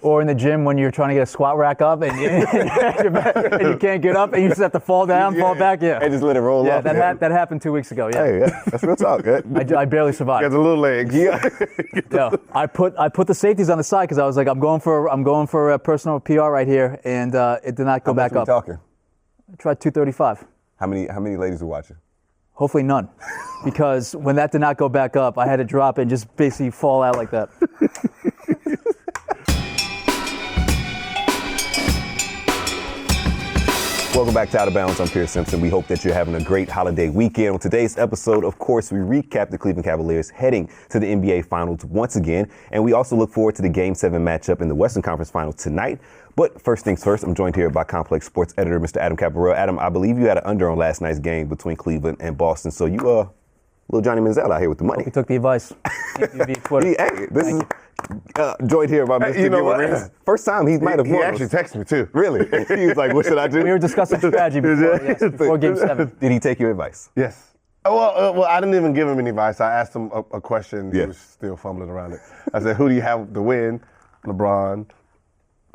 Or in the gym when you're trying to get a squat rack up and you can't get up and you just have to fall down, fall back. Yeah. And just let it roll up. That happened 2 weeks ago. Yeah. Hey, that's real talk. I barely survived. Got the little legs. Yeah. I put the safeties on the side because I was like, I'm going for a personal PR right here, and it did not go back up. How much are we talking? I tried 235. How many ladies were watching? Hopefully none, because when that did not go back up, I had to drop it and just basically fall out like that. Welcome back to Out of Bounds. I'm Pierce Simpson. We hope that you're having a great holiday weekend. On today's episode, of course, we recap the Cleveland Cavaliers heading to the NBA Finals once again, and we also look forward to the Game 7 matchup in the Western Conference Finals tonight. But first things first, I'm joined here by Complex Sports editor, Mr. Adam Caparell. Adam, I believe you had an under on last night's game between Cleveland and Boston, so you little Johnny Manziel out here with the money. He took the advice. Hey, this is joined here by Mr. Gilbert Arenas. First time he might have won. He actually texted me too. Really? He was like, what should I do? We were discussing strategy before Game 7. Did he take your advice? Yes. Well, I didn't even give him any advice. I asked him a question. Yeah. He was still fumbling around it. I said, who do you have to win, LeBron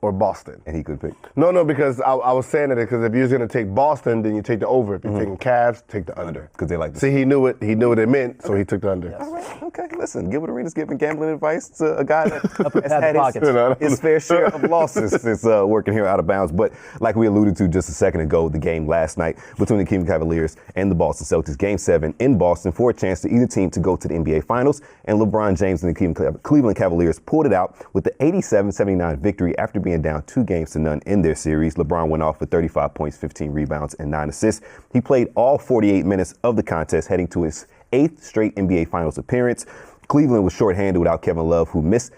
or Boston? And he could pick. No, because I was saying it because if you're going to take Boston, then you take the over. If you're taking Cavs, take the under. Because they like this. See, he knew what it meant, so he took the under. All right, okay. Listen, Gilbert Arenas giving gambling advice to a guy that has had his fair share of losses since working here out of bounds. But like we alluded to just a second ago, the game last night between the Cleveland Cavaliers and the Boston Celtics, Game 7 in Boston for a chance to either team to go to the NBA Finals. And LeBron James and the Cleveland Cavaliers pulled it out with the 87-79 victory after being down 2-0 in their series. LeBron went off with 35 points, 15 rebounds, and 9 assists. He played all 48 minutes of the contest, heading to his 8th straight NBA Finals appearance. Cleveland was shorthanded without Kevin Love, who missed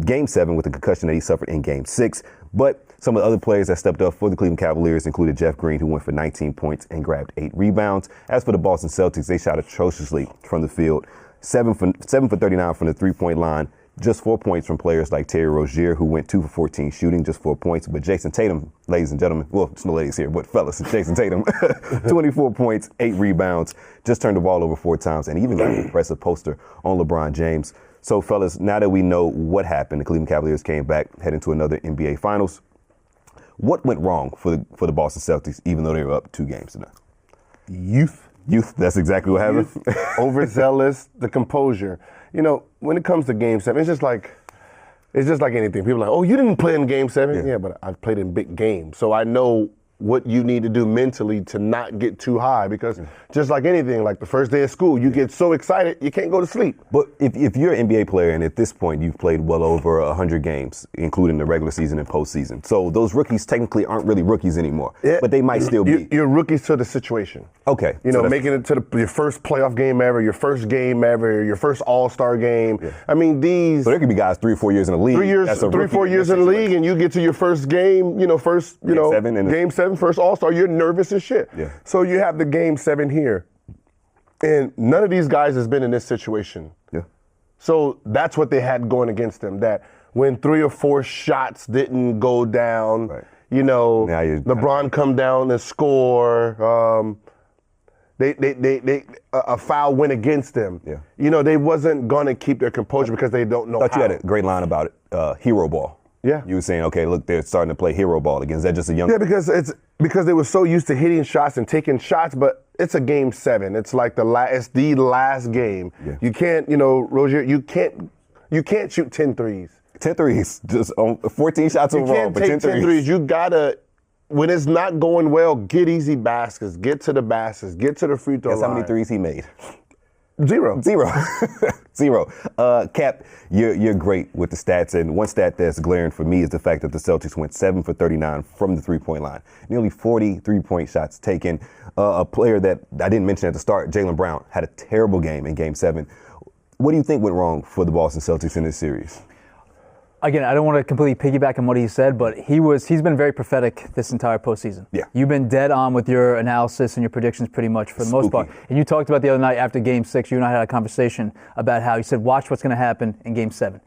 Game 7 with the concussion that he suffered in Game 6. But some of the other players that stepped up for the Cleveland Cavaliers included Jeff Green, who went for 19 points and grabbed 8 rebounds. As for the Boston Celtics, they shot atrociously from the field, 7 for 39 from the three-point line. Just 4 points from players like Terry Rozier, who went 2 for 14 shooting, just 4 points. But Jason Tatum, ladies and gentlemen, well, it's no ladies here, but fellas, Jason Tatum, 24 points, 8 rebounds, just turned the ball over 4 times, and even got an impressive poster on LeBron James. So, fellas, now that we know what happened, the Cleveland Cavaliers came back, heading to another NBA Finals. What went wrong for the Boston Celtics, even though they were up 2-0? Youth, that's exactly what happened. Overzealous, the composure. You know, when it comes to Game 7, it's just like anything. People are like, oh, you didn't play in Game 7? Yeah, but I've played in big games. So I know what you need to do mentally to not get too high, because just like anything, like the first day of school, you get so excited, you can't go to sleep. But if you're an NBA player, and at this point you've played well over 100 games, including the regular season and postseason, so those rookies technically aren't really rookies anymore, but they might still be. You're rookies to the situation. Okay. You know, making it to your first playoff game ever, your first game ever, your first All-Star game. Yeah. I mean, So there could be guys 3 or 4 years in the league. 3 or 4 years in the league, and you get to your first game, Game 7, first All-Star, you're nervous as shit. Yeah. So you have the Game 7 here, and none of these guys has been in this situation. Yeah. So that's what they had going against them, that when 3 or 4 shots didn't go down, LeBron come down and score, a foul went against them. Yeah. They wasn't going to keep their composure because they don't know I thought you had a great line about it, hero ball. Yeah. You were saying, okay, look, they're starting to play hero ball again. Is that just a young... Yeah, because they were so used to hitting shots and taking shots, but it's a Game 7. It's like it's the last game. Yeah. You can't, Rozier, you can't shoot 10 threes. 10 threes, just 14 shots overall. You can't take 10 threes. You gotta, when it's not going well, get easy baskets, get to the baskets, get to the free throw line. Guess how many threes he made? Zero. Cap, you're great with the stats, and one stat that's glaring for me is the fact that the Celtics went 7 for 39 from the three-point line. Nearly 40 three-point shots taken. A player that I didn't mention at the start, Jaylen Brown, had a terrible game in Game 7. What do you think went wrong for the Boston Celtics in this series? Again, I don't want to completely piggyback on what he said, but he's been very prophetic this entire postseason. Yeah. You've been dead on with your analysis and your predictions pretty much for the most part. And you talked about the other night after Game 6, you and I had a conversation about how you said, watch what's going to happen in Game 7.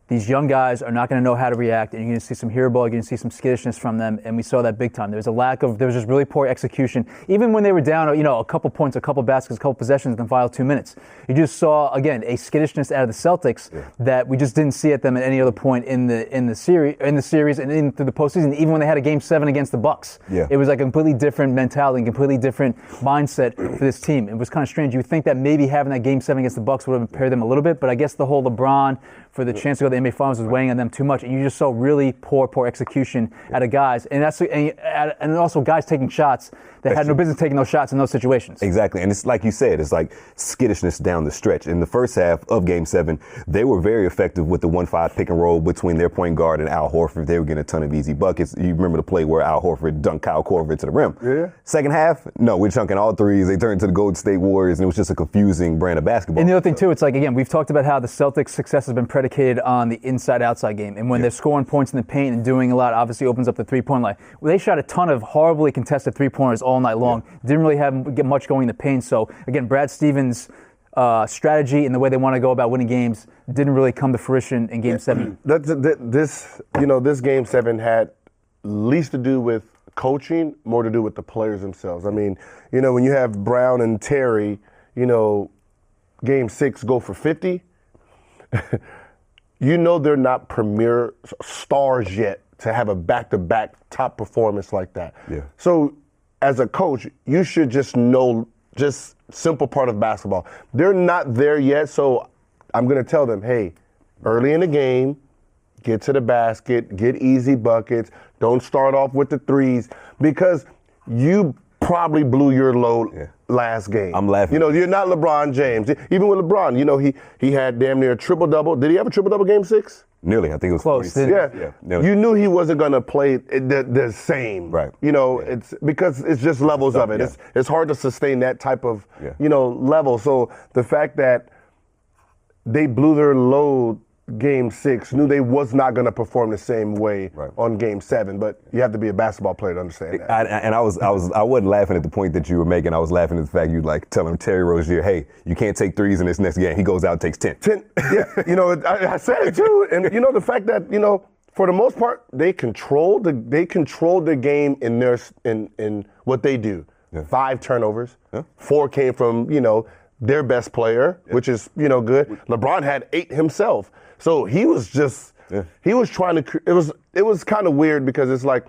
these young guys are not going to know how to react, and you're going to see some hero ball, you're going to see some skittishness from them, and we saw that big time. There was just really poor execution. Even when they were down, a couple points, a couple baskets, a couple possessions in the final 2 minutes, you just saw, again, a skittishness out of the Celtics that we just didn't see at them at any other point in the series and in through the postseason, even when they had a Game 7 against the Bucks. Yeah. It was like a completely different mentality, completely different mindset for this team. It was kind of strange. You would think that maybe having that Game 7 against the Bucks would have impaired them a little bit, but I guess the whole LeBron for the chance to go to the NBA Finals was weighing on them too much, and you just saw really poor execution out of guys, and also guys taking shots that had no business taking those shots in those situations. Exactly, and it's like you said, it's like skittishness down the stretch. In the first half of Game 7, they were very effective with the 1-5 pick and roll between their point guard and Al Horford. They were getting a ton of easy buckets. You remember the play where Al Horford dunked Kyle Korver to the rim. Yeah. Second half, no, we're chunking all threes. They turned to the Golden State Warriors, and it was just a confusing brand of basketball. And the other thing, too, it's like, again, we've talked about how the Celtics' success has been predicated on the inside-outside game. And when they're scoring points in the paint and doing a lot, obviously opens up the three-point line. Well, they shot a ton of horribly contested three-pointers all night long. Didn't really get much going in the paint. So, again, Brad Stevens' strategy and the way they want to go about winning games didn't really come to fruition in Game 7. This Game 7 had least to do with coaching, more to do with the players themselves. I mean, when you have Brown and Terry, Game 6 go for 50, they're not premier stars yet to have a back-to-back top performance like that. Yeah. So as a coach, you should just know just simple part of basketball. They're not there yet, so I'm going to tell them, hey, early in the game, get to the basket, get easy buckets, don't start off with the threes, because you probably blew your load last game. I'm laughing. You're not LeBron James. Even with LeBron, he had damn near a triple-double. Did he have a triple-double Game 6? Nearly. I think it was Close. 46. Yeah. You knew he wasn't going to play the same. Right. It's because it's just levels of it. It's hard to sustain that type of, level. So the fact that they blew their load Game 6, knew they was not going to perform the same way on Game 7, but you have to be a basketball player to understand that. I wasn't laughing at the point that you were making. I was laughing at the fact you telling Terry Rozier, hey, you can't take threes in this next game. He goes out and takes 10. I said it too, and the fact that for the most part they controlled the game in what they do. 5 turnovers, 4 came from their best player, which is good. LeBron had 8 himself. So he was he was trying to, it was kind of weird because it's like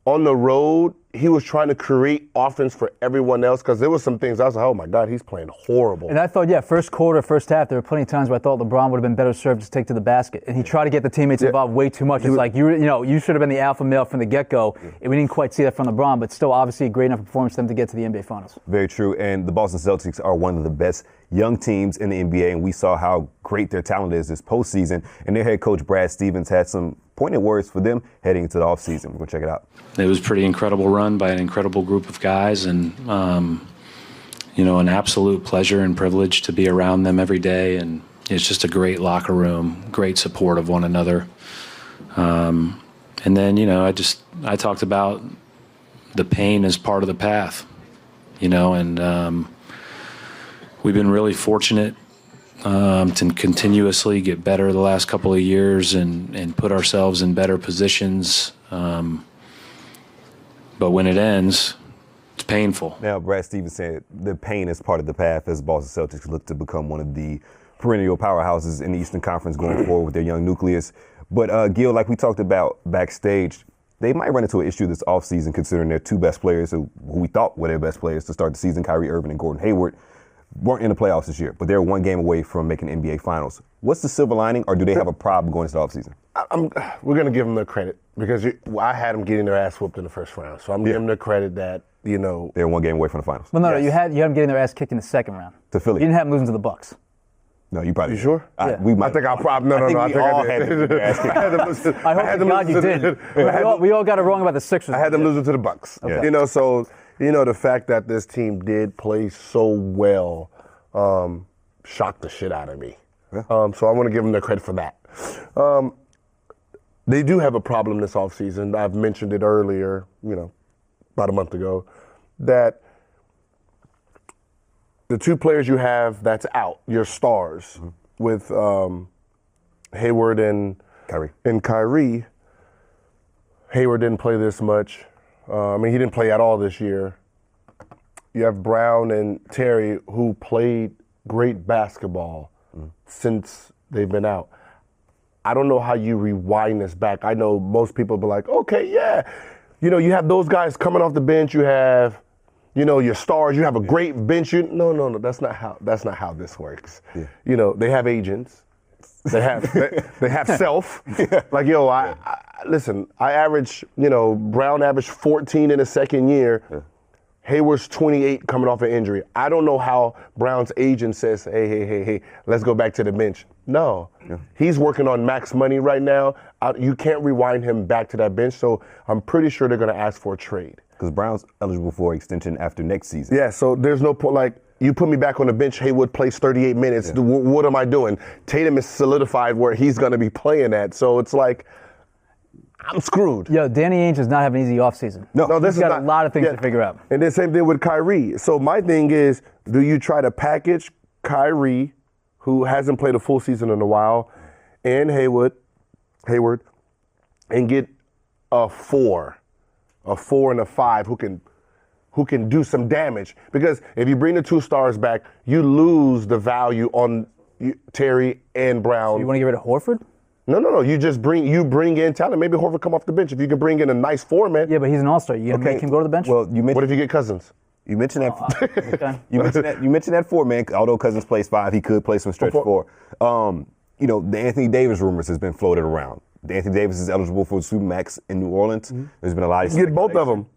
on the road, he was trying to create offense for everyone else because there was some things I was like, oh my God, he's playing horrible. And I thought, first quarter, first half, there were plenty of times where I thought LeBron would have been better served to take to the basket. And he tried to get the teammates involved way too much. It's like, you should have been the alpha male from the get-go. And we didn't quite see that from LeBron, but still obviously a great enough performance for them to get to the NBA Finals. Very true. And the Boston Celtics are one of the best young teams in the NBA, and we saw how great their talent is this postseason. And their head coach, Brad Stevens, had some pointed words for them heading into the offseason. We're going to check it out. It was a pretty incredible run by an incredible group of guys, and, an absolute pleasure and privilege to be around them every day. And it's just a great locker room, great support of one another. And then, I talked about the pain as part of the path, and we've been really fortunate to continuously get better the last couple of years and put ourselves in better positions. But when it ends, it's painful. Now, Brad Stevens said the pain is part of the path as Boston Celtics look to become one of the perennial powerhouses in the Eastern Conference going forward with their young nucleus. But, Gil, like we talked about backstage, they might run into an issue this offseason considering their 2 best players who we thought were their best players to start the season, Kyrie Irving and Gordon Hayward, weren't in the playoffs this year, but they're 1 game away from making NBA Finals. What's the silver lining, or do they have a problem going into the offseason? We're going to give them the credit because I had them getting their ass whooped in the first round. So I'm giving them the credit that, they're 1 game away from the finals. Well, no, you had them getting their ass kicked in the second round. To Philly. You didn't have them losing to the Bucks. No, you probably. You sure? I think I'll probably. I think all had them. I hope to God you did. We all got it wrong about the Sixers. I had them losing to the Bucks. Okay. The fact that this team did play so well shocked the shit out of me. Yeah. So I want to give them the credit for that. They do have a problem this offseason. I've mentioned it earlier, about a month ago, that the 2 players you have that's out, your stars, with Hayward and Kyrie, Hayward didn't play this much. He didn't play at all this year. You have Brown and Terry, who played great basketball since they've been out. I don't know how you rewind this back. I know most people be like, okay, yeah. You have those guys coming off the bench. You have, your stars. You have a great bench. No. That's not how this works. Yeah. They have agents. They have self. Yeah. Like, listen, I average, Brown averaged 14 in his second year. Yeah. Hayward's 28 coming off an injury. I don't know how Brown's agent says, hey, let's go back to the bench. No. Yeah. He's working on max money right now. You can't rewind him back to that bench, so I'm pretty sure they're going to ask for a trade. Because Brown's eligible for extension after next season. Yeah, so there's no point, like, you put me back on the bench, Hayward plays 38 minutes. Yeah. What am I doing? Tatum is solidified where he's going to be playing at, so it's like, I'm screwed. Yo, Danny Ainge does not have an easy offseason. No, he's got a lot of things to figure out. And then same thing with Kyrie. So my thing is, do you try to package Kyrie, who hasn't played a full season in a while, and Hayward, and get a 4 and a 5 who can do some damage? Because if you bring the 2 stars back, you lose the value on Terry and Brown. So you want to get rid of Horford? No. You just bring in talent. Maybe Horford come off the bench. If you can bring in a nice 4-man. Yeah, but he's an all-star. You gonna make him go to the bench? Well, what if you get Cousins? You mentioned that. You mentioned that 4-man. Although Cousins plays 5, he could play some stretch 4. The Anthony Davis rumors has been floated around. Anthony Davis is eligible for Supermax in New Orleans. Mm-hmm. There's been a lot of get both of them.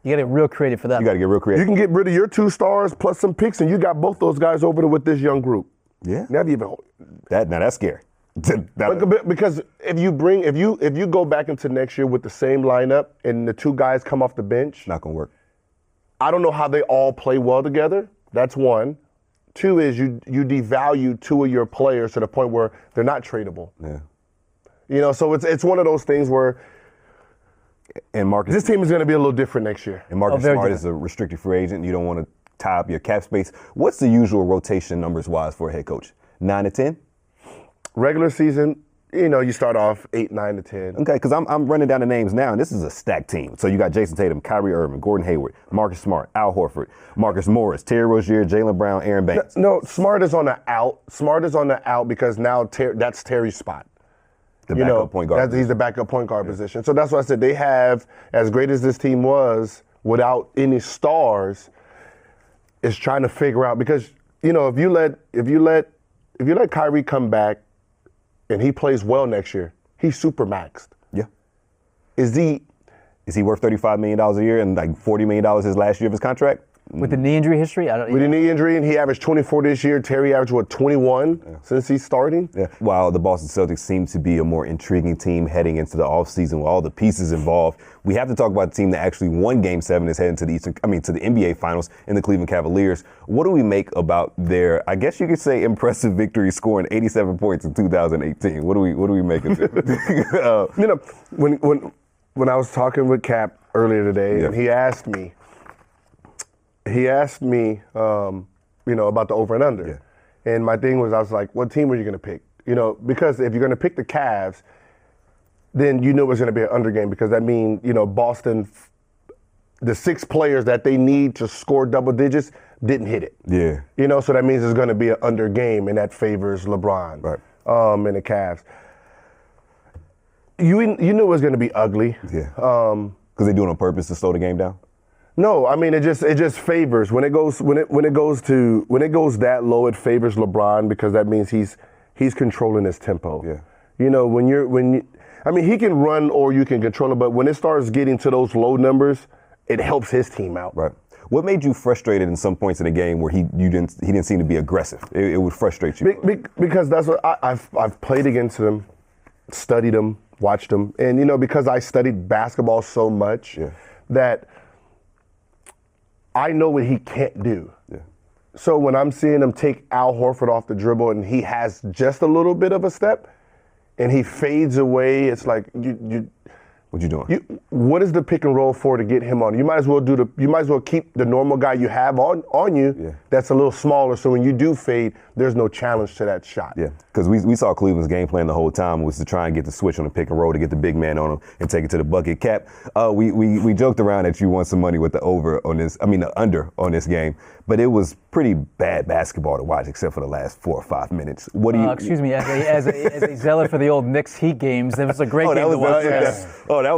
You got to get real creative for that. You got to get real creative. You can get rid of your 2 stars plus some picks, and you got both those guys over there with this young group. Yeah. Now that's scary. Because if you go back into next year with the same lineup and the 2 guys come off the bench, not gonna work. I don't know how they all play well together. That's one. 2 is you devalue 2 of your players to the point where they're not tradable. Yeah. So it's one of those things where. And Marcus, this team is going to be a little different next year. And Marcus Smart is a restricted free agent. You don't want to tie up your cap space. What's the usual rotation numbers wise for a head coach? 9 to 10. Regular season, you start off 8, 9 to 10. Okay, because I'm running down the names now, and this is a stacked team. So you got Jason Tatum, Kyrie Irving, Gordon Hayward, Marcus Smart, Al Horford, Marcus Morris, Terry Rozier, Jaylen Brown, Aaron Banks. No, Smart is on the out. Smart is on the out because now that's Terry's spot. The backup point guard. He's the backup point guard position. So that's why I said they have, as great as this team was, without any stars, is trying to figure out, because if you let Kyrie come back and he plays well next year, he's super maxed. Yeah. Is he worth $35 million a year and like $40 million his last year of his contract? With the knee injury history? With the knee injury, and he averaged 24 this year. Terry averaged, 21 since he's starting? Yeah. While the Boston Celtics seem to be a more intriguing team heading into the offseason with all the pieces involved, we have to talk about the team that actually won Game 7 is heading to the to the NBA Finals in the Cleveland Cavaliers. What do we make about their, I guess you could say, impressive victory, scoring 87 points in 2018? What do we make of it? When I was talking with Cap earlier today, and he asked me, about the over and under. Yeah. And my thing was, I was like, what team are you going to pick? Because if you're going to pick the Cavs, then it's going to be an under game, because that means, Boston, the 6 players that they need to score double digits didn't hit it. Yeah. So that means it's going to be an under game, and that favors LeBron. Right. And the Cavs. You knew it was going to be ugly. Yeah. Because they do it on purpose to slow the game down? No, it just favors when it goes that low. It favors LeBron, because that means he's controlling his tempo. Yeah. He can run or you can control it, but when it starts getting to those low numbers, it helps his team out. Right. What made you frustrated in some points in the game where he didn't seem to be aggressive? It would frustrate you. Because that's what I've played against him, studied him, watched him, and because I studied basketball so much that I know what he can't do. Yeah. So when I'm seeing him take Al Horford off the dribble and he has just a little bit of a step and he fades away, it's like Well, What you doing? What is the pick and roll for to get him on? You might as well keep the normal guy you have on you. Yeah. That's a little smaller. So when you do fade, there's no challenge to that shot. Yeah, because we saw Cleveland's game plan the whole time was to try and get the switch on the pick and roll to get the big man on him and take it to the bucket. Cap, we joked around that you won some money with the the under on this game, but it was pretty bad basketball to watch except for the last 4 or 5 minutes. What do you? Excuse me, as a zealot for the old Knicks Heat games, it was a great game to watch.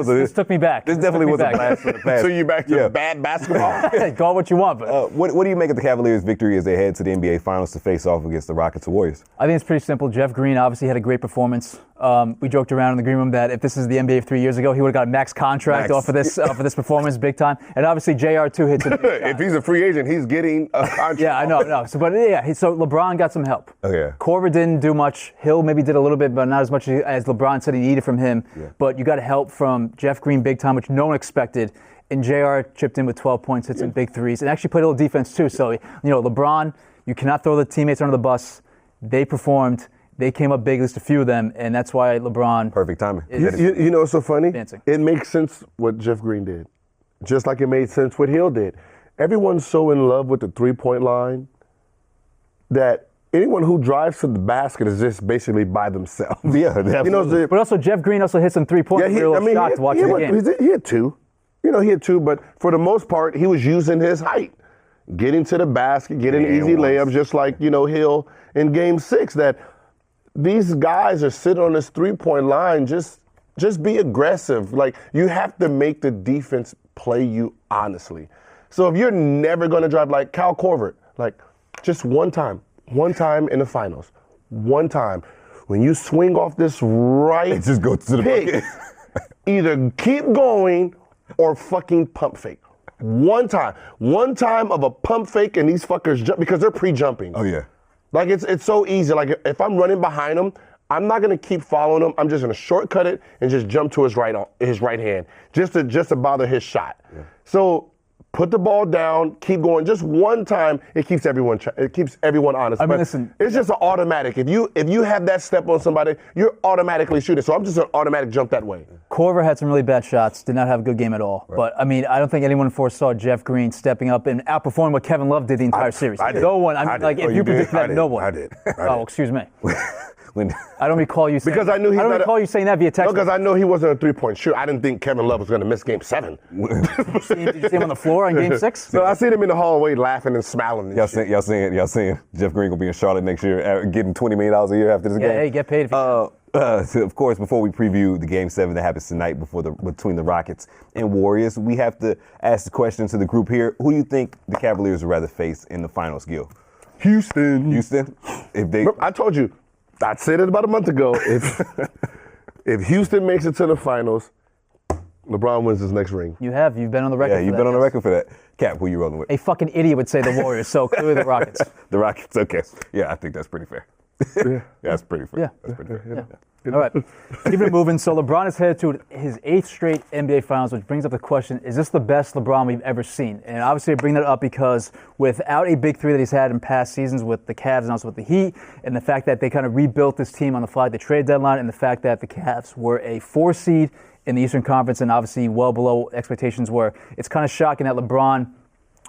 This took me back. This definitely was a blast for the past. So you back to bad basketball? Call what you want, but what do you make of the Cavaliers' victory as they head to the NBA Finals to face off against the Rockets or Warriors? I think it's pretty simple. Jeff Green obviously had a great performance. We joked around in the green room that if this is the NBA of 3 years ago, he would have got a max contract off of this for this performance, big time. And obviously JR too hits it. If he's a free agent, he's getting a contract. Yeah, I know. So LeBron got some help. Okay. Korver didn't do much. Hill maybe did a little bit, but not as much as LeBron said he needed from him. Yeah. But you got help from Jeff Green big time, which no one expected. And JR chipped in with 12 points, hit some big threes, and actually played a little defense too. So, LeBron, you cannot throw the teammates under the bus. They performed. They came up big, at least a few of them, and that's why LeBron. Perfect timing. You know what's so funny? Dancing. It makes sense what Jeff Green did, just like it made sense what Hill did. Everyone's so in love with the three-point line that anyone who drives to the basket is just basically by themselves. Yeah, absolutely. But also Jeff Green also hit some three-pointers. Yeah, shocked watching the game. He had two. He had two, but for the most part, he was using his height, getting to the basket, getting easy layups, just like, Hill in Game 6, that these guys are sitting on this three-point line, just be aggressive. Like, you have to make the defense play you honestly. So if you're never going to drive like Kyle Korver, like just one time in the finals, one time, when you swing off this right just go to the pick, either keep going or fucking pump fake. One time of a pump fake and these fuckers jump because they're pre-jumping. Oh yeah. Like it's so easy. Like if I'm running behind them, I'm not gonna keep following him. I'm just gonna shortcut it and just jump to his right hand, just to bother his shot. Yeah. So put the ball down, keep going. Just one time, it keeps everyone honest. I mean, listen, it's just an automatic. If you have that step on somebody, you're automatically shooting. So I'm just an automatic jump that way. Korver had some really bad shots, did not have a good game at all. Right. But, I don't think anyone foresaw Jeff Green stepping up and outperforming what Kevin Love did the entire series. I did. No one. If you predicted that, no one. I did. Oh, excuse me. I don't recall you saying because I knew I don't recall you saying that via text. No, because I know he wasn't a three-point shooter. I didn't think Kevin Love was going to miss Game 7. Did you see him on the floor in Game 6? No, I seen him in the hallway laughing and smiling. Y'all seeing Jeff Green will be in Charlotte next year, getting $20 million a year after this game. Yeah, hey, get paid if you So of course, before we preview the Game 7 that happens tonight between the Rockets and Warriors, we have to ask the question to the group here. Who do you think the Cavaliers would rather face in the finals, Gil? Houston. I told you. I said it about a month ago. If Houston makes it to the finals, LeBron wins his next ring. You've been on the record. Yeah, you've been on the record for that. Cap, who you rolling with? A fucking idiot would say the Warriors, so clearly the Rockets. The Rockets, okay. Yeah, I think that's pretty fair. Yeah, that's pretty fair. Yeah. That's pretty fair. Yeah. All right, keep it moving. So LeBron is headed to his 8th straight NBA Finals, which brings up the question, is this the best LeBron we've ever seen? And obviously I bring that up because without a big three that he's had in past seasons with the Cavs and also with the Heat, and the fact that they kind of rebuilt this team on the fly at the trade deadline, and the fact that the Cavs were a 4 seed in the Eastern Conference and obviously well below expectations were, it's kind of shocking that LeBron,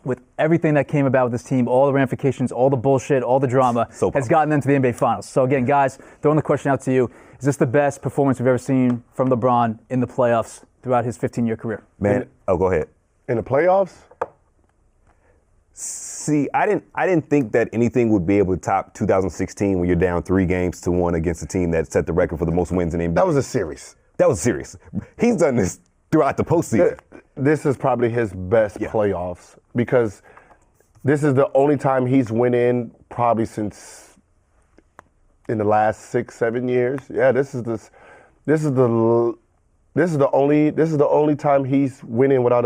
with everything that came about with this team, all the ramifications, all the bullshit, all the drama, has gotten them to the NBA Finals. So again, guys, throwing the question out to you, is this the best performance we've ever seen from LeBron in the playoffs throughout his 15-year career? Man, go ahead. In the playoffs? See, I didn't think that anything would be able to top 2016 when you're down 3-1 against a team that set the record for the most wins in the NBA. That was a series. He's done this throughout the postseason. This is probably his best playoffs because this is the only time he's winning probably since in the last 6-7 years. Yeah, this is the only time he's winning without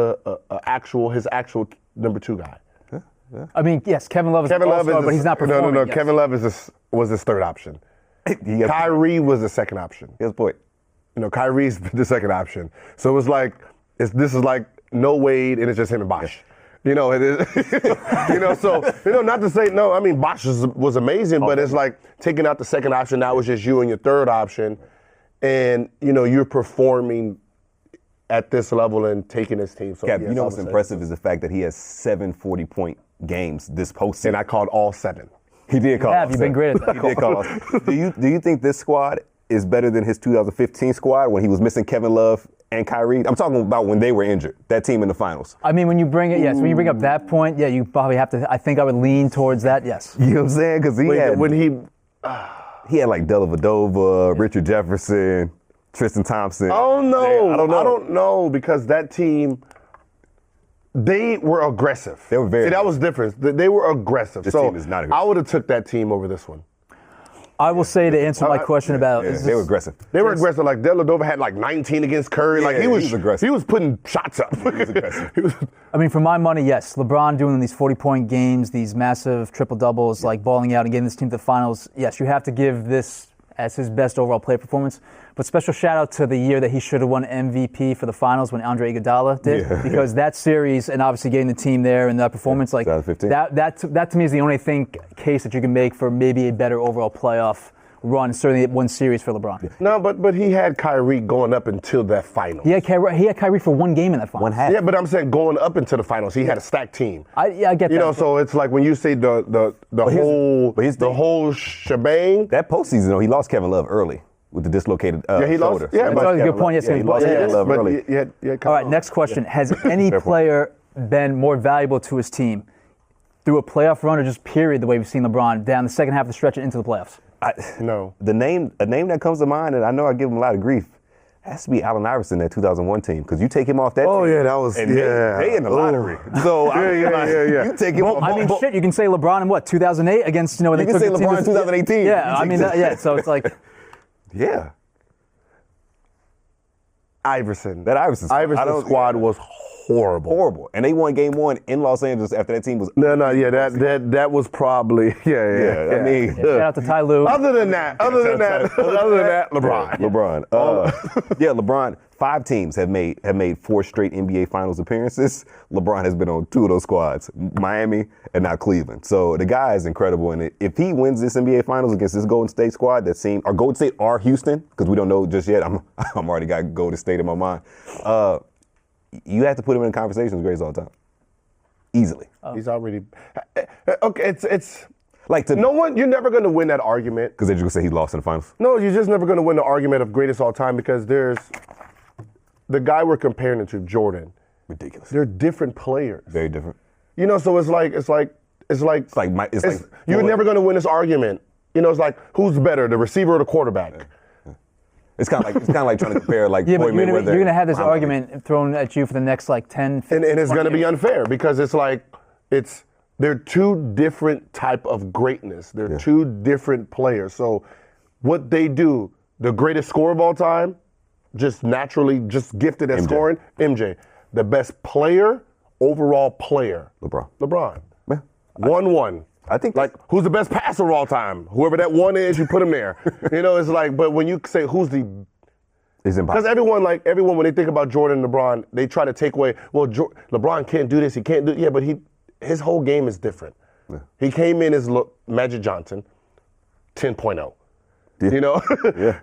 his actual number 2 guy. Yeah. I mean, yes, Kevin Love is but he's not performing. No. Yes. Kevin Love was his 3rd option. Kyrie was the 2nd option. He has a point. Kyrie's the 2nd option. So it was like this is like no Wade and it's just him and Bosh. Not to say no. I mean, Bosh was amazing, but it's like taking out the 2nd option. Now it's just you and your 3rd option, and you're performing at this level and taking his team. So Cap, yes, you know I what's would say impressive is the fact that he has 7 40-point games this postseason. And I called all 7. He did call. You've been great at that. He did call. Do you think this squad is better than his 2015 squad when he was missing Kevin Love and Kyrie? I'm talking about when they were injured. That team in the finals. I mean, when you bring it, yes. When you bring up that point, yeah, you probably have to. I think I would lean towards that. Yes. You know what I'm saying? Because he had like Dellavedova, Richard Jefferson, Tristan Thompson. Oh no, I don't know because that team. They were aggressive. They were very. See, that was different. They were aggressive. This so team is not aggressive. I would have took that team over this one. I will say to answer my question about. Yeah, they were aggressive. They were aggressive. Like Dellavedova had like 19 against Curry. Yeah, like he was aggressive. He was putting shots up. He was aggressive. I mean, for my money, yes. LeBron doing these 40-point games, these massive triple doubles, like balling out and getting this team to the finals. Yes, you have to give this as his best overall play performance. But special shout out to the year that he should have won MVP for the finals when Andre Iguodala did, because that series and obviously getting the team there and that performance, like 2015. that to me is the only case that you can make for maybe a better overall playoff run. Certainly one series for LeBron. No, but he had Kyrie going up until that final. He had Kyrie for one game in that final. One half. Yeah, but I'm saying going up into the finals, he had a stacked team. I get that. You know, so it's like when you say the whole shebang. That postseason, though, he lost Kevin Love early with the dislocated he lost. shoulder. Yeah, That's a good point. Yes, he lost Kevin Love but early. All right, next question. Has any player been more valuable to his team through a playoff run or just period, the way we've seen LeBron down the second half of the stretch and into the playoffs? No. A name that comes to mind, and I know I give him a lot of grief, has to be Allen Iverson, that 2001 team, because you take him off that team. Oh, yeah, that was, and they in the lottery. So, yeah. You take him off. I mean, shit, you can say LeBron in what, 2008 against, when You they can took say the team LeBron in 2018. Yeah, I mean, so it's like. Yeah. Iverson. That Iverson squad was horrible. Horrible. And they won game 1 in Los Angeles after that team was. No, that was probably, I mean, Shout out to Ty Lue. Other than that, LeBron. LeBron. LeBron. 5 teams have made 4 straight NBA Finals appearances. LeBron has been on 2 of those squads, Miami and now Cleveland. So the guy is incredible. And if he wins this NBA Finals against this Golden State squad, or Golden State or Houston, because we don't know just yet. I'm already got Golden State in my mind. You have to put him in conversations with greatest all time, easily. He's already okay. It's like no one. You're never going to win that argument because they're just gonna say he lost in the finals. No, you're just never going to win the argument of greatest all time because there's the guy we're comparing it to, Jordan. Ridiculous. They're different players. Very different. You know, so it's like you're never going to win this argument. You know, it's like who's better, the receiver or the quarterback? Yeah. It's kind of like trying to compare like yeah, but Floyd Mayweather. You're going to have this argument thrown at you for the next 10, 15, and it's going to be years. unfair because they're 2 different type of greatness. They're 2 different players. So what they do, the greatest scorer of all time, just naturally just gifted at scoring, MJ. The best player, overall player, LeBron. Yeah. 1-1. I think who's the best passer of all time? Whoever that one is, you put him there. You know, it's like, but when you say who's the, it's impossible. Because everyone when they think about Jordan and LeBron, they try to take away. Well, LeBron can't do this. He can't do. Yeah, but his whole game is different. Yeah. He came in as Magic Johnson, 10.0. Yeah. You know,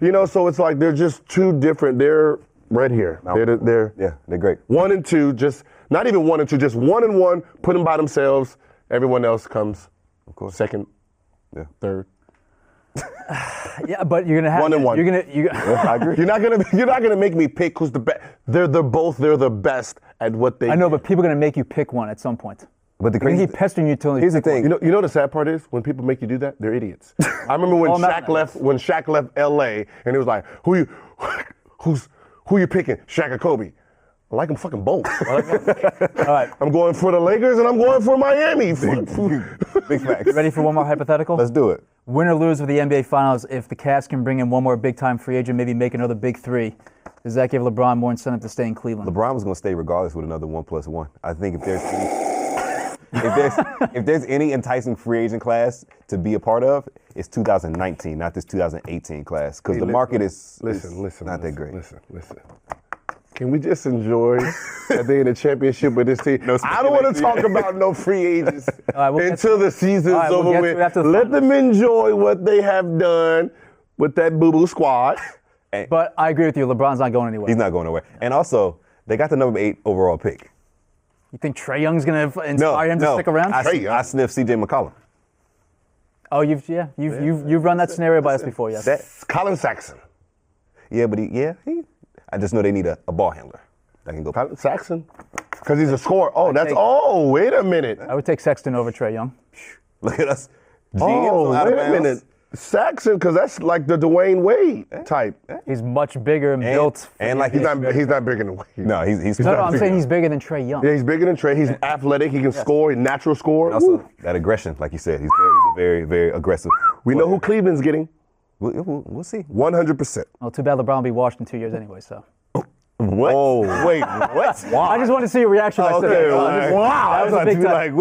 you know. So it's like they're just 2 different. They're right here. They're great. 1 and 2, just not even 1 and 2, just 1 and 1. Put them by themselves. Everyone else comes. Of course. Second, third. Yeah, but you're gonna have 1 and 1. I agree. You're not gonna make me pick who's the best. They're the best at what they. I know, do. but people are gonna make you pick one at some point. But they keep pestering you till here's the thing. You know the sad part is when people make you do that, they're idiots. I remember when Shaq left LA and it was like, who you picking? Shaq or Kobe? I like them fucking both. All right. I'm going for the Lakers and I'm going for Miami. Big facts. Ready for one more hypothetical? Let's do it. Win or lose with the NBA Finals, if the Cavs can bring in one more big-time free agent, maybe make another big 3, does that give LeBron more incentive to stay in Cleveland? LeBron was going to stay regardless with another 1+1. I think if there's any enticing free agent class to be a part of, it's 2019, not this 2018 class, because the market is not that great. Listen. Can we just enjoy that they're in the championship with this team? I don't want to talk about no free agents until the season's over with. Let them enjoy what they have done with that boo-boo squad. But I agree with you. LeBron's not going anywhere. He's not going anywhere. And also, They got the number 8 overall pick. You think Trae Young's going to inspire him to stick around? I sniffed C.J. McCollum. Oh, you've run that scenario by us before, yes. That's Colin Saxon. Yeah, but I just know they need a ball handler that can go. Colin Saxon? Because he's a scorer. Oh, wait a minute. I would take Sexton over Trae Young. Look at us. Wait a minute. Saxon, because that's like the Dwayne Wade type. He's much bigger and built. And like he's not bigger than Wade. No, he's No, I'm saying he's bigger than Trae Young. Yeah, he's bigger than Trae. He's athletic. He can score. He's a natural scorer. Also, that aggression, like you said, he's very, very aggressive. We know who Cleveland's getting. We'll see. 100%. Well, too bad LeBron will be washed in 2 years anyway, so. What? Oh, Wait, what? I just want to see your reaction. Okay, wow. That was a big time.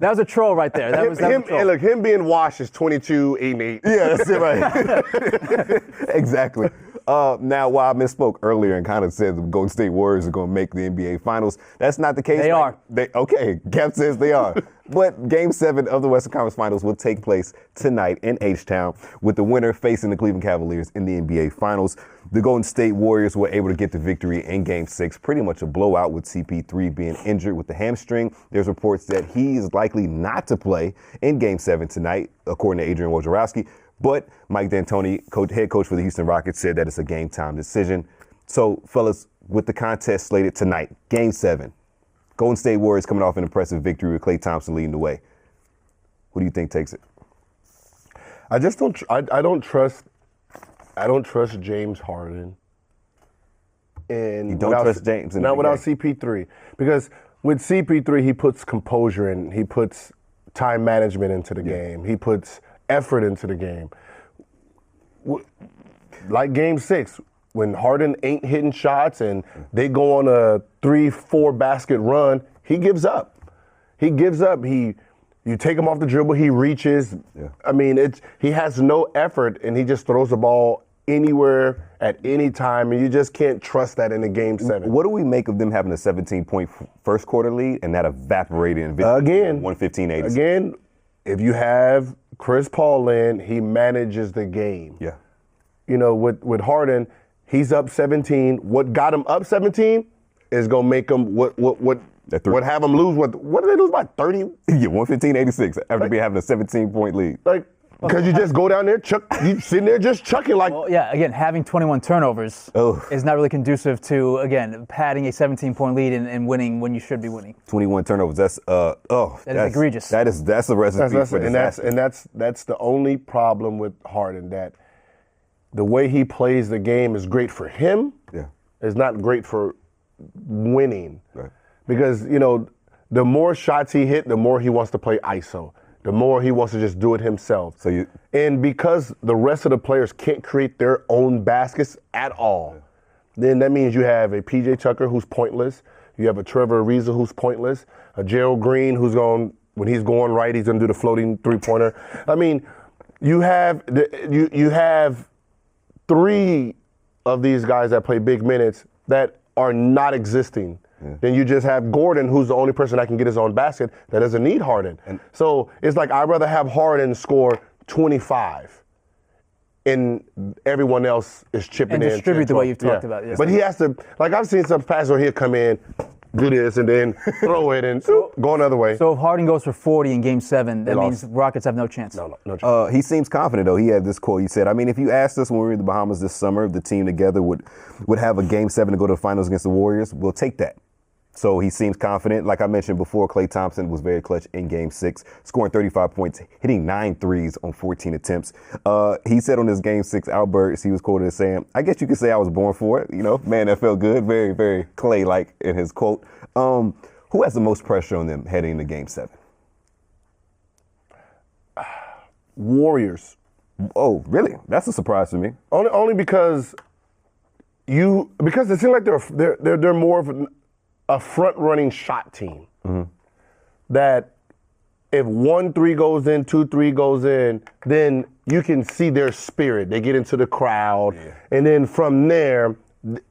That was a troll right there. That was a troll. Look, him being washed is 22, 8, and 8. Yeah, that's it, right. Exactly. Now, while I misspoke earlier and kind of said the Golden State Warriors are going to make the NBA Finals, that's not the case. They are. Okay, Cap says they are. But Game 7 of the Western Conference Finals will take place tonight in H-Town with the winner facing the Cleveland Cavaliers in the NBA Finals. The Golden State Warriors were able to get the victory in Game 6, pretty much a blowout with CP3 being injured with the hamstring. There's reports that he is likely not to play in Game 7 tonight, according to Adrian Wojnarowski. But Mike D'Antoni, head coach for the Houston Rockets, said that it's a game-time decision. So, fellas, with the contest slated tonight, Game 7, Golden State Warriors coming off an impressive victory with Klay Thompson leading the way. Who do you think takes it? I just don't. I don't trust. I don't trust James Harden. And you don't trust James in not the without game. CP3, because with CP3 he puts composure in. He puts time management into the game. He puts effort into the game. Like Game 6. When Harden ain't hitting shots and they go on a 3-4 basket run, he gives up. He gives up. You take him off the dribble, he reaches. Yeah. I mean, he has no effort, and he just throws the ball anywhere at any time, and you just can't trust that in a Game 7. What do we make of them having a 17-point first quarter lead and that evaporated in Again, 115-86? Again, if you have Chris Paul in, he manages the game. Yeah. You know, with Harden, he's up 17. What got him up 17 is gonna make him what have him lose. What did they lose by 30? Yeah, 115-86 after having a 17-point lead. Like, because you just go down there, you sitting there just chucking like. Well, yeah, again, having 21 turnovers is not really conducive to, again, padding a 17-point lead and winning when you should be winning. 21 turnovers. That's That is egregious. That's a recipe for disaster. And that's the only problem with Harden, that the way he plays the game is great for him. Yeah. It's not great for winning. Right. Because, you know, the more shots he hit, the more he wants to play ISO. The more he wants to just do it himself. And because the rest of the players can't create their own baskets at all, then that means you have a PJ Tucker who's pointless. You have a Trevor Ariza who's pointless. A Gerald Green who's when he's going right, he's going to do the floating three-pointer. I mean, you have three of these guys that play big minutes that are not existing. Yeah. Then you just have Gordon, who's the only person that can get his own basket that doesn't need Harden. So it's like, I'd rather have Harden score 25 and everyone else is chipping in. And distribute the way you've talked about. Yes. But he has to, like, I've seen some passes where he'll come in, do this, and then throw it and go another way. So if Harden goes for 40 in Game 7, that means Rockets have no chance. No chance. He seems confident, though. He had this quote. He said, I mean, if you asked us when we were in the Bahamas this summer if the team together would have a Game 7 to go to the finals against the Warriors, we'll take that. So he seems confident. Like I mentioned before, Klay Thompson was very clutch in Game 6, scoring 35 points, hitting 9 threes on 14 attempts. He said on his Game 6 outburst, he was quoted as saying, I guess you could say I was born for it. You know, man, that felt good. Very, very Klay-like in his quote. Who has the most pressure on them heading into Game 7? Warriors. Oh, really? That's a surprise to me. Only because it seems like they're more of a front-running shot team. Mm-hmm. That if 1-3 goes in, 2-3 goes in, then you can see their spirit. They get into the crowd, and then from there,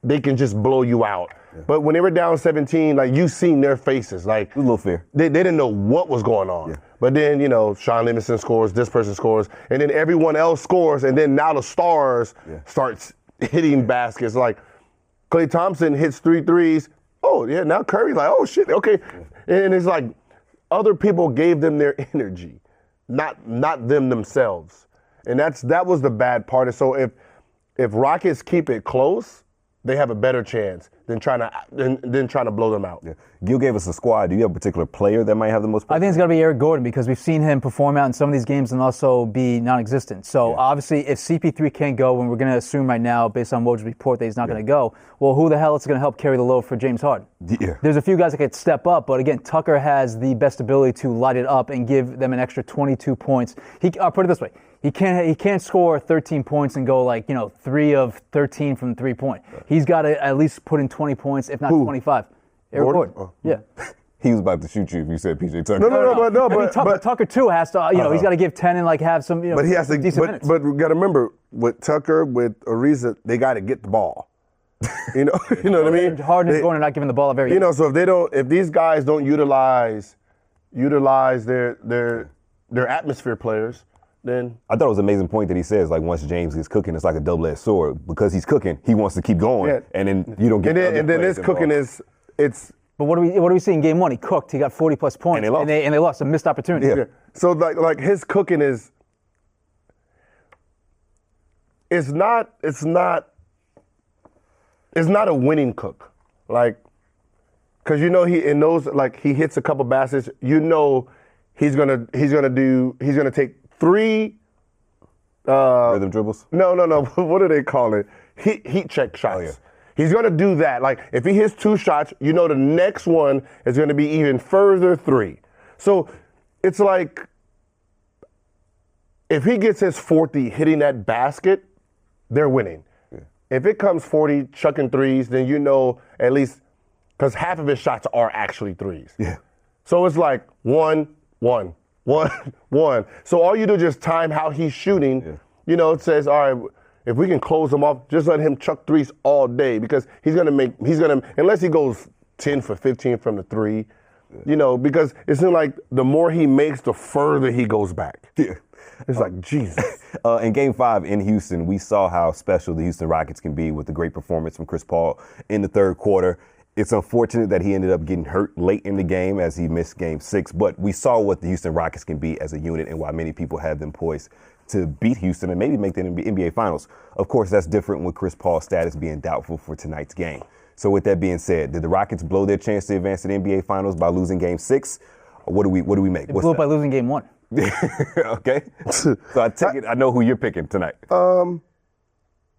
they can just blow you out. Yeah. But when they were down 17, like, you seen their faces. Like, a little fear. They didn't know what was going on. Yeah. But then, you know, Sean Livingston scores, this person scores, and then everyone else scores, and then now the stars starts hitting baskets. Like, Klay Thompson hits 3 threes. Oh, yeah, now Curry's like, oh, shit, okay. And it's like other people gave them their energy, not them themselves. And that was the bad part. And so if Rockets keep it close, they have a better chance than trying to blow them out. Yeah. Gil gave us a squad. Do you have a particular player that might have the most? I think it's got to be Eric Gordon because we've seen him perform out in some of these games and also be non-existent. So obviously, if CP3 can't go, and we're going to assume right now, based on Woj's report, that he's not going to go, well, who the hell is going to help carry the load for James Harden? Yeah. There's a few guys that could step up, but again, Tucker has the best ability to light it up and give them an extra 22 points. I'll put it this way. He can't score 13 points and go 3 of 13 from 3-point. He's got to at least put in 20 points, if not 25. Eric Gordon. Oh. Yeah. He was about to shoot you if you said PJ Tucker. But Tucker too has to. He's got to give 10 and have some. But he has to. decent minutes. But we got to remember with Tucker, with Ariza, they got to get the ball. You know what I mean. Harden is going and not giving the ball very. So if these guys don't utilize their atmosphere players, then I thought it was an amazing point that he says, like, once James is cooking, it's like a double-edged sword. Because he's cooking, he wants to keep going, and then you don't get. And then this cooking it's. But what do we see in game one? He cooked. He got 40+ points, and they lost. And they lost a missed opportunity. Yeah. So like his cooking is. It's not a winning cook, like, because he hits a couple baskets. He's gonna take 3 rhythm dribbles. No. What do they call it? Heat check shots. Oh, yeah. He's gonna do that. Like, if he hits 2 shots, the next one is gonna be even further 3. So it's like if he gets his 40 hitting that basket, they're winning. Yeah. If it comes 40 chucking threes, then at least because half of his shots are actually threes. Yeah. So it's like 1, 1, 1, 1. So all you do is just time how he's shooting. Yeah. It says, all right, if we can close him off, just let him chuck threes all day because unless he goes 10 for 15 from the 3, because it seems like the more he makes, the further he goes back. Yeah. It's like, Jesus. In Game 5 in Houston, we saw how special the Houston Rockets can be with the great performance from Chris Paul in the third quarter. It's unfortunate that he ended up getting hurt late in the game as he missed Game 6, but we saw what the Houston Rockets can be as a unit and why many people have them poised to beat Houston and maybe make the NBA Finals. Of course, that's different with Chris Paul's status being doubtful for tonight's game. So with that being said, did the Rockets blow their chance to advance to the NBA Finals by losing Game 6? Or what do we make? They blew it by losing Game 1. Okay. So I take it. I know who you're picking tonight.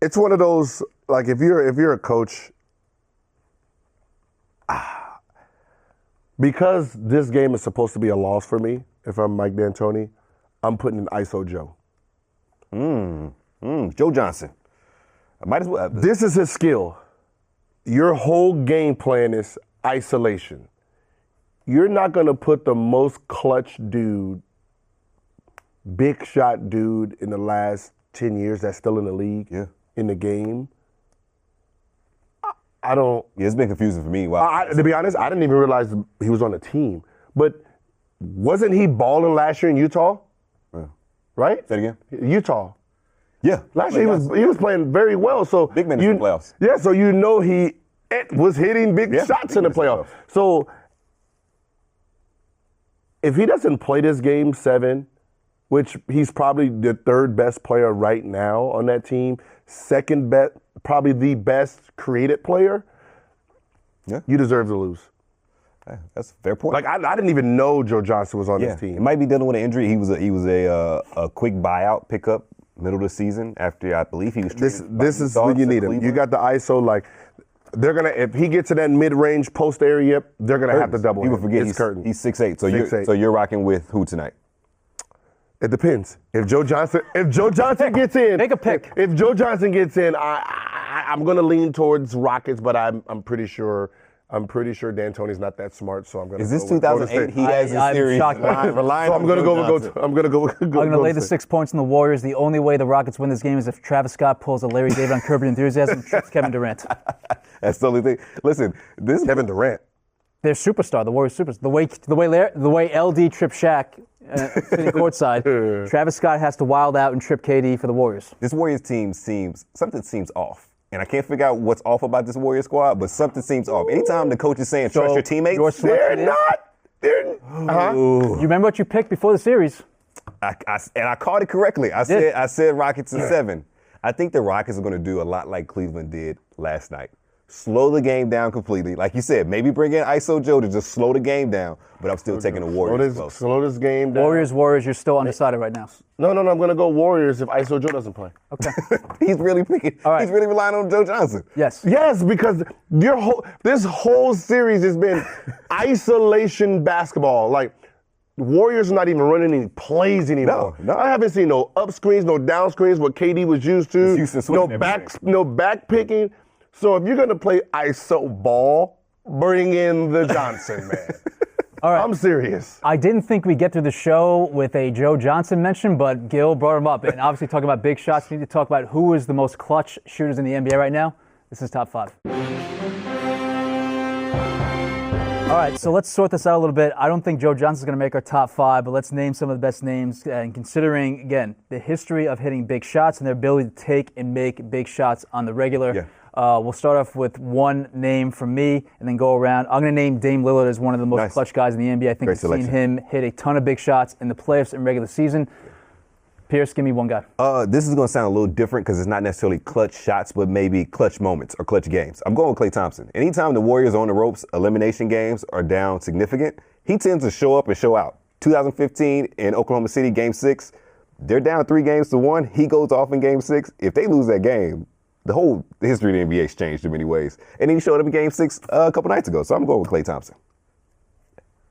It's one of those, like, if you're a coach, because this game is supposed to be a loss for me, if I'm Mike D'Antoni, I'm putting in ISO Joe. Joe Johnson. I might as well. This is his skill. Your whole game plan is isolation. You're not going to put the most clutch dude, big shot dude in the last 10 years that's still in the league, in the game. I don't. Yeah, it's been confusing for me. Wow. To be honest, I didn't even realize he was on the team. But wasn't he balling last year in Utah? Right? Say it again? Utah. Yeah. Last year he was playing very well. So big minutes in the playoffs. Yeah, so he was hitting big shots in the playoffs. So if he doesn't play this Game 7, which he's probably the third best player right now on that team, second best, probably the best creative player, you deserve to lose. That's a fair point. Like, I didn't even know Joe Johnson was on this team. He might be dealing with an injury. He was a quick buyout pickup middle of the season after I believe he was traded. This is when you need him. You got the ISO, like, they're gonna, if he gets to that mid-range post area, they're gonna have to double him. People forget he's 6'8". So 6'8". So you're rocking with who tonight? It depends. If Joe Johnson gets in, make a pick. If Joe Johnson gets in, I'm gonna lean towards Rockets, but I'm pretty sure D'Antoni's not that smart, so I'm gonna. Is this 2008? He has a series. Shocked. So I'm gonna go. I'm gonna lay the 6 points on the Warriors. The only way the Rockets win this game is if Travis Scott pulls a Larry David on Curb Your Enthusiasm, trips Kevin Durant. That's the only thing. Listen, this Kevin Durant. They're superstar. The Warriors superstar. The way LD tripped Shaq sitting courtside, Travis Scott has to wild out and trip KD for the Warriors. This Warriors team seems off. and I can't figure out what's off about this Warriors squad, but something seems off. Anytime the coach is saying trust your teammates, They're not. You remember what you picked before the series? I called it correctly. I said Rockets in 7. I think the Rockets are going to do a lot like Cleveland did last night. Slow the game down completely. Like you said, maybe bring in ISO Joe to just slow the game down, but I'm still taking the Warriors close. Slow this game down. Warriors, you're still undecided right now. No, I'm going to go Warriors if ISO Joe doesn't play. Okay. He's really picking. All right. He's really relying on Joe Johnson. Yes. Yes, because this whole series has been isolation basketball. Like, Warriors are not even running any plays anymore. No. I haven't seen no up screens, no down screens, what KD was used to. No back picking. So if you're going to play ISO ball, bring in the Johnson, man. All right. I'm serious. I didn't think we'd get through the show with a Joe Johnson mention, but Gil brought him up. And obviously talking about big shots, we need to talk about who is the most clutch shooters in the NBA right now. This is top 5. All right, so let's sort this out a little bit. I don't think Joe Johnson's going to make our top 5, but let's name some of the best names. And considering, again, the history of hitting big shots and their ability to take and make big shots on the regular. Yeah. We'll start off with one name from me and then go around. I'm going to name Dame Lillard as one of the most clutch guys in the NBA. I think we've seen him hit a ton of big shots in the playoffs and regular season. Pierce, give me one guy. This is going to sound a little different because it's not necessarily clutch shots, but maybe clutch moments or clutch games. I'm going with Klay Thompson. Anytime the Warriors are on the ropes, elimination games are down significant, he tends to show up and show out. 2015 in Oklahoma City, Game 6, they're down 3-1. He goes off in Game 6. If they lose that game, the whole history of the NBA has changed in many ways. And he showed up in Game 6 a couple nights ago. So I'm going with Klay Thompson.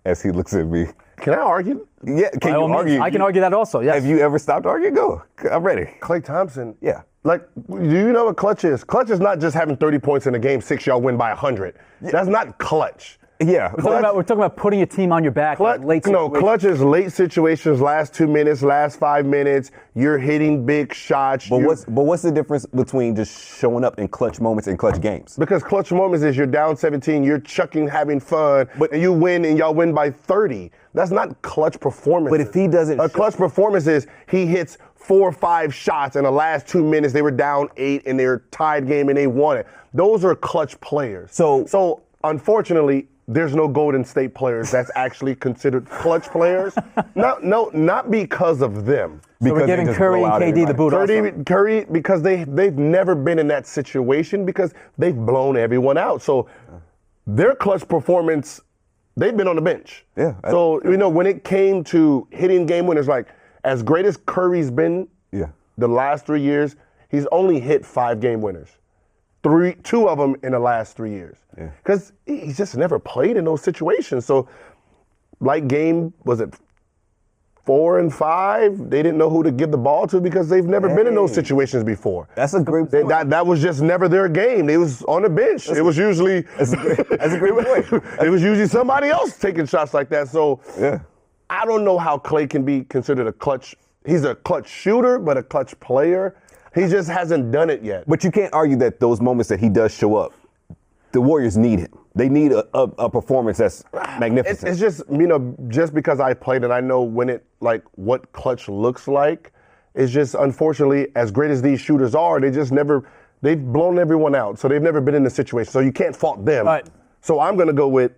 As he looks at me. Can I argue? Yeah, can you argue? I can argue that also, yes. Have you ever stopped arguing? Go. I'm ready. Klay Thompson. Yeah. Like, do you know what clutch is? Clutch is not just having 30 points in a game 6, y'all win by 100. That's not clutch. Yeah. We're talking about putting a team on your back. Late situations. Clutch is late situations, last 2 minutes, last 5 minutes. You're hitting big shots. But what's the difference between just showing up in clutch moments and clutch games? Because clutch moments is you're down 17, you're chucking, having fun, and you win, and y'all win by 30. That's not clutch performance. But if he doesn't, a clutch performance is he hits 4 or 5 shots in the last 2 minutes. They were down 8 and they're tied game and they won it. Those are clutch players. So unfortunately, there's no Golden State players that's actually considered clutch players. Not because of them. So we're giving Curry and KD the boot also. Curry, because they've never been in that situation because they've blown everyone out. So their clutch performance, they've been on the bench. Yeah. So, when it came to hitting game winners, like as great as Curry's been the last 3 years, he's only hit 5 game winners. 2 of them in the last 3 years. Because he's just never played in those situations. So, like game, was it 4 and 5? They didn't know who to give the ball to because they've never been in those situations before. That's a great point. That was just never their game. They was on the bench. It was usually that's a great point. It was usually somebody else taking shots like that. So I don't know how Klay can be considered a clutch. He's a clutch shooter, but a clutch player. He just hasn't done it yet. But you can't argue that those moments that he does show up, the Warriors need him. They need a performance that's magnificent. It's just, just because I played and I know what clutch looks like, it's just, unfortunately, as great as these shooters are, they've blown everyone out. So they've never been in the situation. So you can't fault them. Right. So I'm going to go with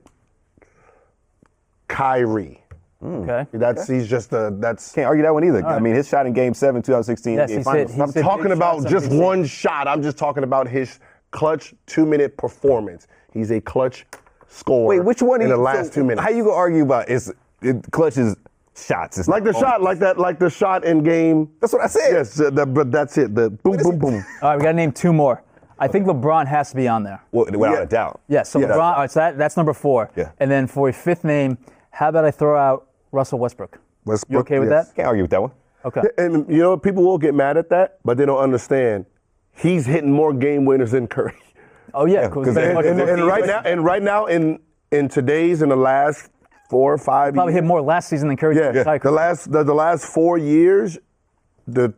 Kyrie. Okay. He's just Can't argue that one either. Right. I mean, his shot in Game 7, 2016. Yes, I'm talking about just one shot. I'm just talking about his clutch 2-minute performance. He's a clutch scorer. Wait, which one in the last 2 minutes? How you gonna argue about clutch is shots? It's like the shot, like the shot in game. That's what I said. Yes, but that's it. The boom, boom, boom. All right, we got to name 2 more. I think LeBron has to be on there. Without a doubt. Yeah, so LeBron, all right, so that's number 4. Yeah. And then for a 5th name, how about I throw out Russell Westbrook? You okay with that? Can't argue with that one. Okay. And people will get mad at that, but they don't understand. He's hitting more game winners than Curry. Oh yeah, and right now in today's in the last 4 or 5 probably hit more last season than Curry. The last 4 years, the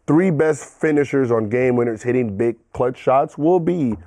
3 best finishers on game winners hitting big clutch shots will be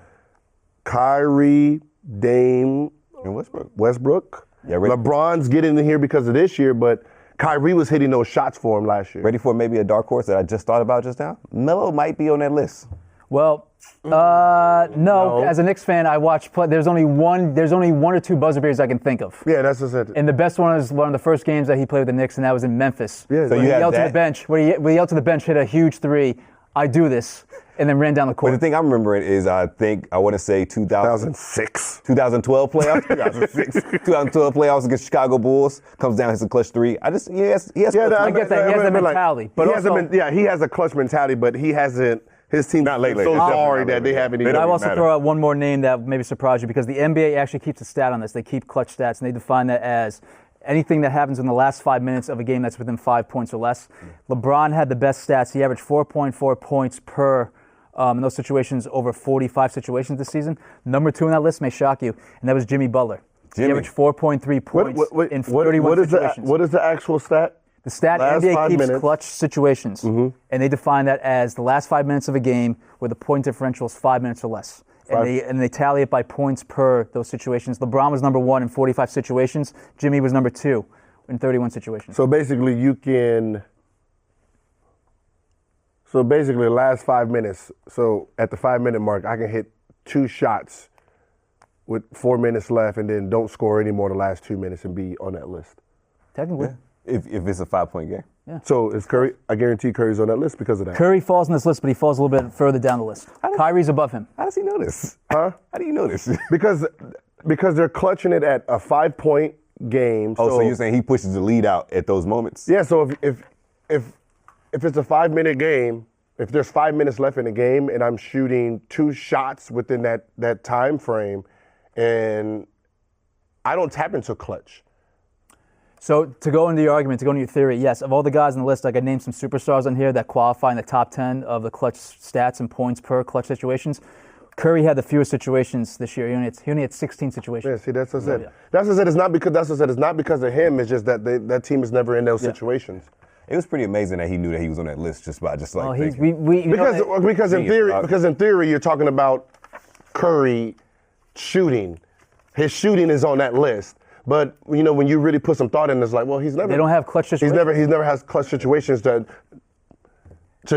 Kyrie, Dame, and Westbrook. Yeah, LeBron's getting in here because of this year, but Kyrie was hitting those shots for him last year. Ready for maybe a dark horse that I just thought about just now? Melo might be on that list. Well, no. As a Knicks fan, I watch play. There's only one or two buzzer beaters I can think of. Yeah, that's what I said. And the best one is one of the first games that he played with the Knicks, and that was in Memphis. Yeah, so When he you yelled have to the bench, where he yelled to the bench, hit a huge three. I do this, and then ran down the But court. the thing I'm remembering is I want to say 2006. 2012 playoffs. 2012 playoffs against Chicago Bulls. Comes down, hits a clutch three. He has. I get that. He has that mentality. But he has a clutch mentality, but he hasn't. His team's Not lately. so Definitely sorry not that lately. they haven't It even. don't I also matter. throw out one more name that maybe surprised you because the NBA actually keeps a stat on this. They keep clutch stats, and they define that as anything that happens in the last 5 minutes of a game that's within 5 points or less. LeBron had the best stats. He averaged 4.4 points per in those situations over 45 situations this season. Number 2 on that list may shock you, and that was Jimmy Butler. He Jimmy. averaged 4.3 points in 31 what is situations. What is the actual stat? The stat Last NBA 5 keeps minutes. clutch situations, and they define that as the last 5 minutes of a game where the point differential is 5 minutes or less. And they tally it by points per those situations. LeBron was number 1 in 45 situations. Jimmy was number 2 in 31 situations. So basically, the last 5 minutes. So at the 5 minute mark, I can hit 2 shots with 4 minutes left, and then don't score any more the last 2 minutes and be on that list. Technically. If it's a 5-point game. So is Curry? I guarantee Curry's on that list because of that. Curry falls on this list, but he falls a little bit further down the list. Kyrie's above him. How does he know this? Huh? How do you know this? Because they're clutching it at a 5-point game. So you're saying he pushes the lead out at those moments? Yeah. So if it's a 5 minute game, if there's 5 minutes left in the game, and I'm shooting 2 shots within that time frame, and I don't tap into clutch. So to go into your argument, to go into your theory, yes, of all the guys on the list, I could name some superstars on here that qualify in the top 10 of the clutch stats and points per clutch situations. Curry had the fewest situations this year. He only had 16 situations. Yeah, see, that's what I said. That's what I said. It's not because of him. It's just that that team is never in those situations. It was pretty amazing that he knew that he was on that list just like Because in theory you're talking about Curry shooting. His shooting is on that list. But when you really put some thought in, it's like, well, he's never. They don't have clutch situations. He's never has clutch situations to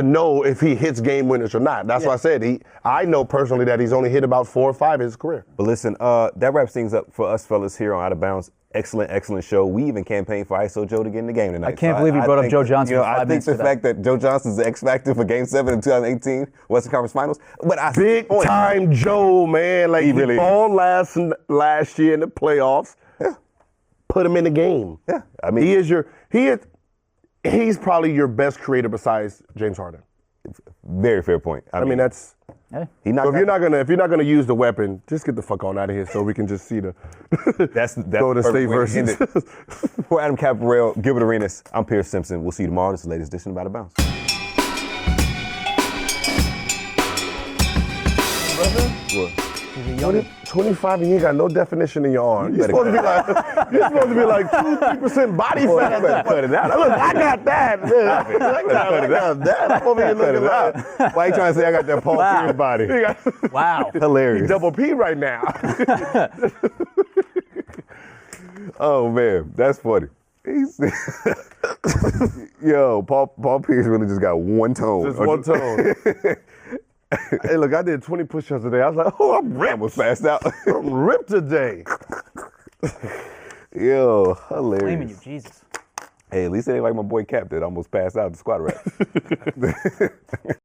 know if he hits game winners or not. That's why I said I know personally that he's only hit about 4 or 5 in his career. But listen, that wraps things up for us fellas here on Out of Bounds. Excellent show. We even campaigned for ISO Joe to get in the game tonight. I can't believe you brought up Joe Johnson. I think the fact that Joe Johnson's the X factor for Game 7 in 2018 Western Conference Finals. But Big time Joe, man. Like he really balled last year in the playoffs. Yeah. Put him in the game. Yeah. I mean, he's probably your best creator besides James Harden. Very fair point. I mean that's. Hey. He So if you're not gonna use the weapon, just get the fuck on out of here so we can just see the That's Golden State versus. For Adam Caparell, Gilbert Arenas, I'm Pierce Simpson. We'll see you tomorrow. This is the latest edition of Out of Bounds. What? 25 and you ain't got no definition in your arm. You're supposed to be like 2-3% body fat. Cut it out. Look, I got that. Man. I got that. I'm over here looking like. Why you trying to say I got that Paul Pierce body? Wow. Hilarious. Double P right now. Oh man, that's funny. Yo, Paul Pierce really just got one tone. Just one tone. Hey, look, I did 20 push-ups today. I was like, oh, I'm ripped. I was passed out. I'm ripped today. Yo, hilarious. Blaming you, Jesus. Hey, at least it ain't like my boy Cap that almost passed out at the squat rack.